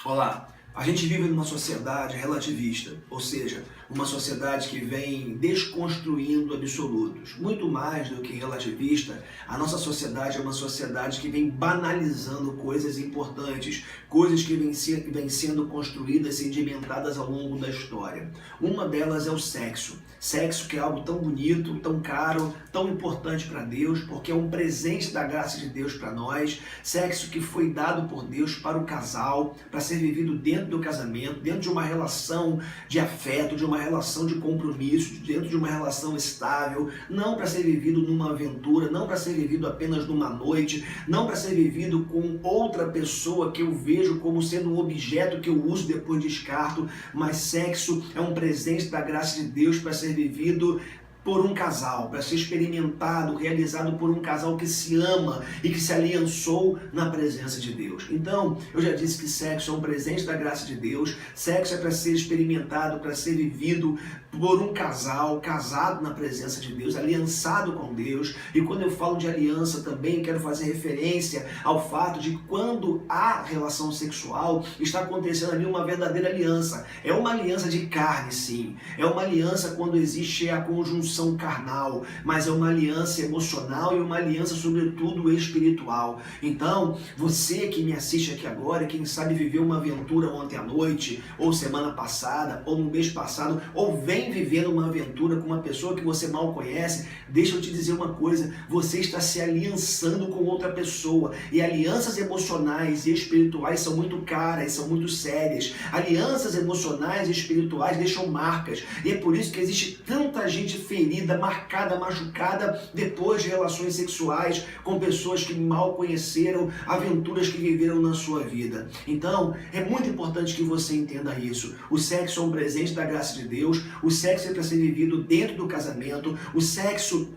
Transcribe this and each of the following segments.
Olá, a gente vive numa sociedade relativista, ou seja, uma sociedade que vem desconstruindo absolutos. Muito mais do que relativista, a nossa sociedade é uma sociedade que vem banalizando coisas importantes, coisas que vêm sendo construídas, sedimentadas ao longo da história. Uma delas é o sexo. Sexo que é algo tão bonito, tão caro, tão importante para Deus, porque é um presente da graça de Deus para nós. Sexo que foi dado por Deus para o casal, para ser vivido dentro do casamento, dentro de uma relação de afeto, de uma relação de compromisso, dentro de uma relação estável, não para ser vivido numa aventura, não para ser vivido apenas numa noite, não para ser vivido com outra pessoa que eu vejo como sendo um objeto que eu uso e depois descarto, mas sexo é um presente da graça de Deus para ser vivido por um casal, para ser experimentado, realizado por um casal que se ama e que se aliançou na presença de Deus. Então, eu já disse que sexo é um presente da graça de Deus, sexo é para ser experimentado, para ser vivido por um casal, casado na presença de Deus, aliançado com Deus. E quando eu falo de aliança também, quero fazer referência ao fato de que quando há relação sexual, está acontecendo ali uma verdadeira aliança. É uma aliança de carne, sim. É uma aliança quando existe a conjunção carnal, mas é uma aliança emocional e uma aliança, sobretudo, espiritual. Então, você que me assiste aqui agora, quem sabe viveu uma aventura ontem à noite, ou semana passada, ou no mês passado, ou vem vivendo uma aventura com uma pessoa que você mal conhece, deixa eu te dizer uma coisa, você está se aliançando com outra pessoa, e alianças emocionais e espirituais são muito caras, são muito sérias. Alianças emocionais e espirituais deixam marcas, e é por isso que existe tanta gente ferida, marcada, machucada, depois de relações sexuais com pessoas que mal conheceram, aventuras que viveram na sua vida. Então, é muito importante que você entenda isso. O sexo é um presente da graça de Deus, o sexo é para ser vivido dentro do casamento, o sexo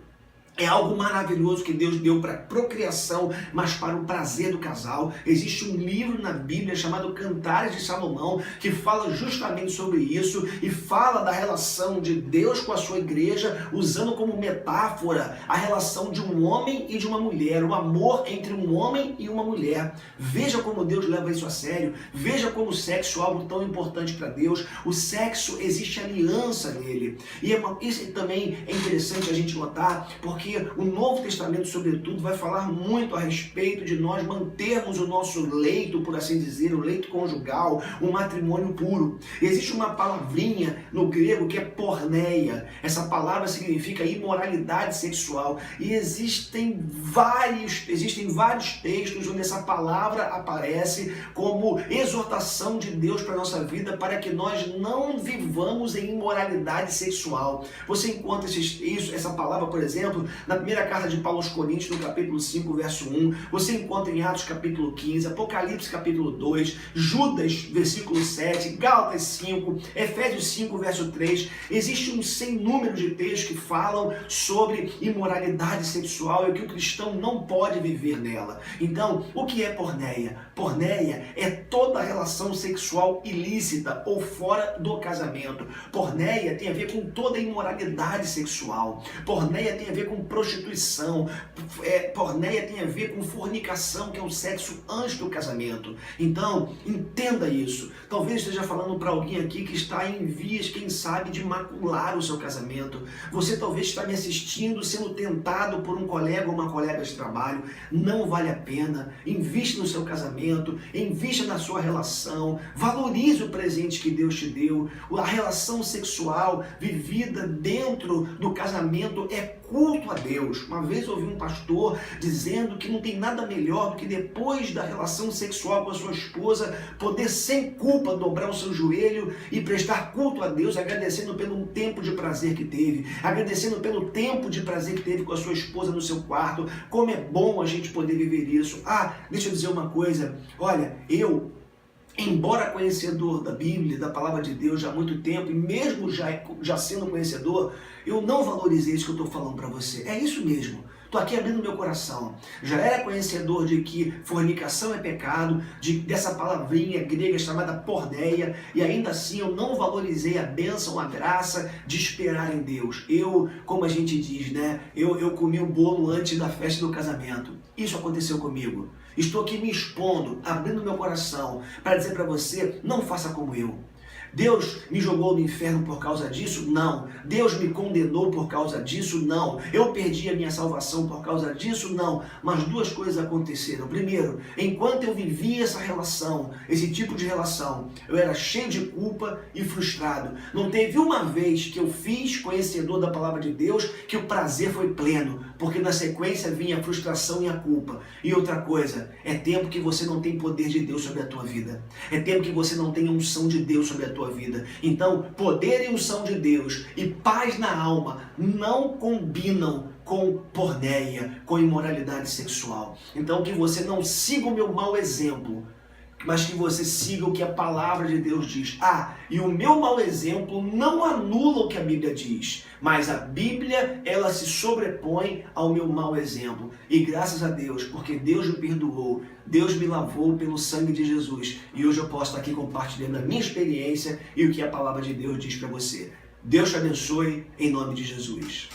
é algo maravilhoso que Deus deu para procriação, mas para o prazer do casal. Existe um livro na Bíblia chamado Cantares de Salomão, que fala justamente sobre isso e fala da relação de Deus com a sua igreja, usando como metáfora a relação de um homem e de uma mulher, o amor entre um homem e uma mulher. Veja como Deus leva isso a sério, veja como o sexo é algo tão importante para Deus. O sexo, existe aliança nele. E isso também é interessante a gente notar, porque o Novo Testamento, sobretudo, vai falar muito a respeito de nós mantermos o nosso leito, por assim dizer, o leito conjugal, um matrimônio puro. Existe uma palavrinha no grego que é porneia. Essa palavra significa imoralidade sexual. E existem vários textos onde essa palavra aparece como exortação de Deus para a nossa vida, para que nós não vivamos em imoralidade sexual. Você encontra essa palavra, por exemplo, na primeira carta de Paulo aos Coríntios, no capítulo 5, verso 1, você encontra em Atos capítulo 15, Apocalipse capítulo 2, Judas, versículo 7, Gálatas 5, Efésios 5, verso 3, existe um sem número de textos que falam sobre imoralidade sexual e que o cristão não pode viver nela. Então, o que é porneia? Porneia é toda relação sexual ilícita ou fora do casamento. Porneia tem a ver com toda imoralidade sexual. Porneia tem a ver com prostituição. Porneia tem a ver com fornicação, que é o sexo antes do casamento. Então, entenda isso. Talvez esteja falando para alguém aqui que está em vias, quem sabe, de macular o seu casamento. Você talvez está me assistindo, sendo tentado por um colega ou uma colega de trabalho. Não vale a pena. Invista no seu casamento, invista na sua relação, valorize o presente que Deus te deu. A relação sexual vivida dentro do casamento é culto a Deus. Uma vez ouvi um pastor dizendo que não tem nada melhor do que depois da relação sexual com a sua esposa, poder sem culpa dobrar o seu joelho e prestar culto a Deus, agradecendo pelo tempo de prazer que teve, agradecendo pelo tempo de prazer que teve com a sua esposa no seu quarto. Como é bom a gente poder viver isso. Deixa eu dizer uma coisa, olha, embora conhecedor da Bíblia, da Palavra de Deus já há muito tempo, e mesmo já sendo conhecedor, eu não valorizei isso que eu estou falando para você. É isso mesmo. Estou aqui abrindo meu coração. Já era conhecedor de que fornicação é pecado, dessa palavrinha grega chamada porneia, e ainda assim eu não valorizei a bênção, a graça de esperar em Deus. Como a gente diz, né? Eu comi o bolo antes da festa do casamento. Isso aconteceu comigo. Estou aqui me expondo, abrindo meu coração para dizer para você, não faça como eu. Deus me jogou no inferno por causa disso? Não. Deus me condenou por causa disso? Não. Eu perdi a minha salvação por causa disso? Não. Mas duas coisas aconteceram. Primeiro, enquanto eu vivia essa relação, esse tipo de relação, eu era cheio de culpa e frustrado. Não teve uma vez que eu fiz, conhecedor da palavra de Deus, que o prazer foi pleno, porque na sequência vinha a frustração e a culpa. E outra coisa, é tempo que você não tem poder de Deus sobre a tua vida. É tempo que você não tem unção de Deus sobre a tua vida. Então, poder e unção de Deus e paz na alma não combinam com porneia, com imoralidade sexual. Então, que você não siga o meu mau exemplo, mas que você siga o que a palavra de Deus diz. E o meu mau exemplo não anula o que a Bíblia diz, mas a Bíblia, ela se sobrepõe ao meu mau exemplo. E graças a Deus, porque Deus me perdoou, Deus me lavou pelo sangue de Jesus, e hoje eu posso estar aqui compartilhando a minha experiência e o que a palavra de Deus diz para você. Deus te abençoe, em nome de Jesus.